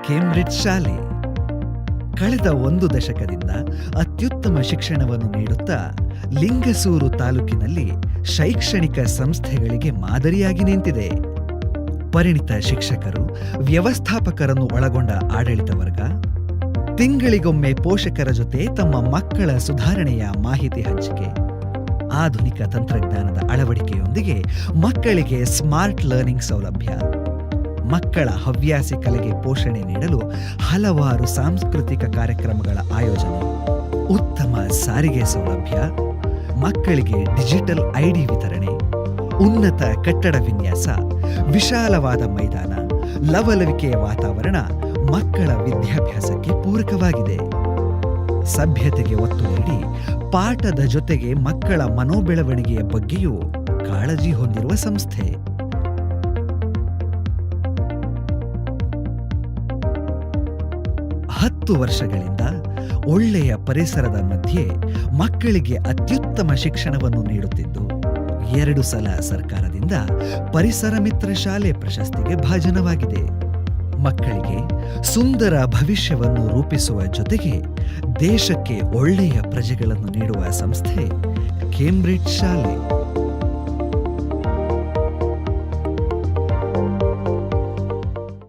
Cambridge ಶಾಲೆ ಕಳೆದ 1 ದಶಕದಿಂದ ಅತ್ಯುತ್ತಮ ಶಿಕ್ಷಣವನ್ನು ನೀಡುತ್ತಾ ಲಿಂಗಸೂರು ತಾಲೂಕಿನಲ್ಲಿ ಶೈಕ್ಷಣಿಕ ಸಂಸ್ಥೆಗಳಿಗೆ ಮಾದರಿಯಾಗಿ ನಿಂತಿದೆ. ಪರಿಣಿತ ಶಿಕ್ಷಕರು, ವ್ಯವಸ್ಥಾಪಕರನ್ನು ಒಳಗೊಂಡ ಆಡಳಿತ ವರ್ಗ, ತಿಂಗಳಿಗೊಮ್ಮೆ ಪೋಷಕರ ಜೊತೆ ತಮ್ಮ ಮಕ್ಕಳ ಸುಧಾರಣೆಯ ಮಾಹಿತಿ ಹಂಚಿಕೆ, ಆಧುನಿಕ ತಂತ್ರಜ್ಞಾನದ ಅಳವಡಿಕೆಯೊಂದಿಗೆ ಮಕ್ಕಳಿಗೆ ಸ್ಮಾರ್ಟ್ ಲರ್ನಿಂಗ್ ಸೌಲಭ್ಯ, ಮಕ್ಕಳ ಹವ್ಯಾಸಿ ಕಲೆಗೆ ಪೋಷಣೆ ನೀಡಲು ಹಲವಾರು ಸಾಂಸ್ಕೃತಿಕ ಕಾರ್ಯಕ್ರಮಗಳ ಆಯೋಜನೆ, ಉತ್ತಮ ಸಾರಿಗೆ ಸೌಲಭ್ಯ, ಮಕ್ಕಳಿಗೆ ಡಿಜಿಟಲ್ ಐಡಿ ವಿತರಣೆ, ಉನ್ನತ ಕಟ್ಟಡ ವಿನ್ಯಾಸ, ವಿಶಾಲವಾದ ಮೈದಾನ, ಲವಲವಿಕೆಯ ವಾತಾವರಣ ಮಕ್ಕಳ ವಿದ್ಯಾಭ್ಯಾಸಕ್ಕೆ ಪೂರಕವಾಗಿದೆ. ಸಭ್ಯತೆಗೆ ಒತ್ತು ನೀಡಿ ಪಾಠದ ಜೊತೆಗೆ ಮಕ್ಕಳ ಮನೋಬೆಳವಣಿಗೆಯ ಬಗ್ಗೆಯೂ ಕಾಳಜಿ ಹೊಂದಿರುವ ಸಂಸ್ಥೆ. ಹತ್ತು ವರ್ಷಗಳಿಂದ ಒಳ್ಳೆಯ ಪರಿಸರದ ಮಧ್ಯೆ ಮಕ್ಕಳಿಗೆ ಅತ್ಯುತ್ತಮ ಶಿಕ್ಷಣವನ್ನು ನೀಡುತ್ತಿದ್ದು 2 ಸಲ ಸರ್ಕಾರದಿಂದ ಪರಿಸರ ಮಿತ್ರ ಶಾಲೆ ಪ್ರಶಸ್ತಿಗೆ ಭಾಜನವಾಗಿದೆ. ಮಕ್ಕಳಿಗೆ ಸುಂದರ ಭವಿಷ್ಯವನ್ನು ರೂಪಿಸುವ ಜೊತೆಗೆ ದೇಶಕ್ಕೆ ಒಳ್ಳೆಯ ಪ್ರಜೆಗಳನ್ನು ನೀಡುವ ಸಂಸ್ಥೆ ಕೇಂಬ್ರಿಡ್ಜ್ ಶಾಲೆ.